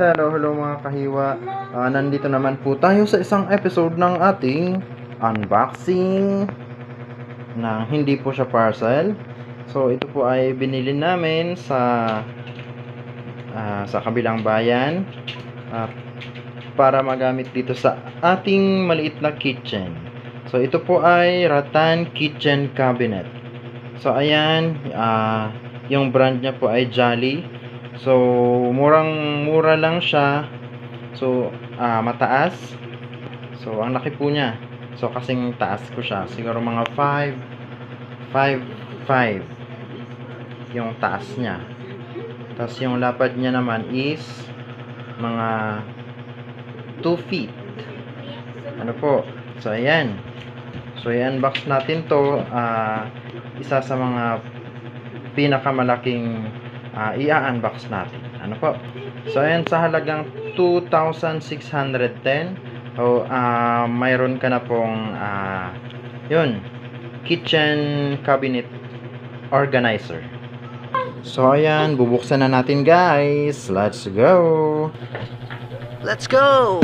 Hello mga kahiwa. Nandito naman po tayo sa isang episode ng ating unboxing ng hindi po siya parcel. So ito po ay binili namin sa kabilang bayan para magamit dito sa ating maliit na kitchen. So ito po ay Rattan Kitchen Cabinet. So ayan, yung brand niya po ay Jolly. So mura lang siya. So mataas. So ang laki po niya. So kasing taas ko siya. Siguro mga 5 yung taas niya. Tapos yung lapad niya naman is mga 2 feet. Ano po? So ayan. So i-unbox natin to. Isa sa mga pinakamalaking i-unbox natin. Ano po? So ayan, sa halagang 2,610. So mayroon ka na pong yun, kitchen cabinet organizer. So ayan, bubuksan na natin guys. Let's go. Let's go.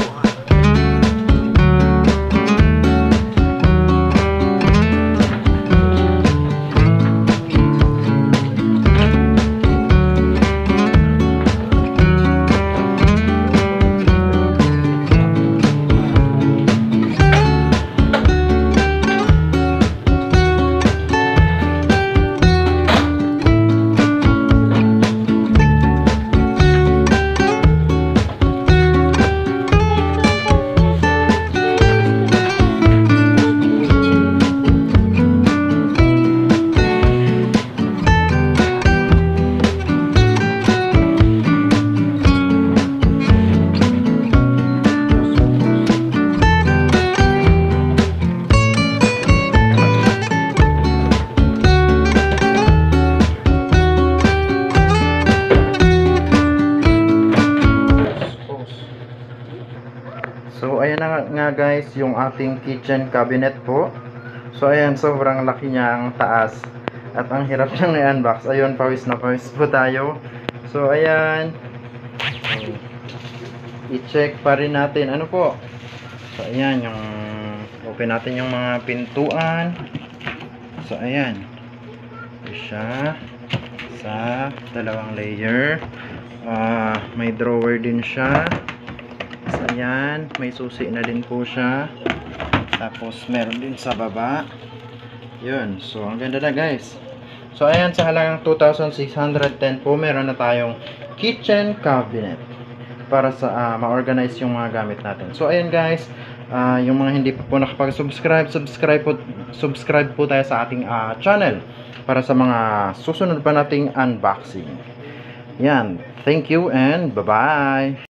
So ayan na nga guys, yung ating kitchen cabinet po. So ayan, sobrang laki niya, ang taas. At ang hirap niyang i-unbox. Ayun, pawis na pawis po tayo. So ayan. So, i-check pa rin natin. Ano po? So ayan, yung open natin yung mga pintuan. So ayan. Ito siya sa dalawang layer. May drawer din siya. So, ayan, may susi na din po siya. Tapos meron din sa baba. Yun, so ang ganda na guys. So ayan, sa halagang 2,610 po, meron na tayong kitchen cabinet para sa ma-organize yung mga gamit natin. So ayan guys, yung mga hindi po nakapag-subscribe, subscribe po tayo sa ating channel para sa mga susunod pa nating unboxing. Yan, thank you and bye-bye.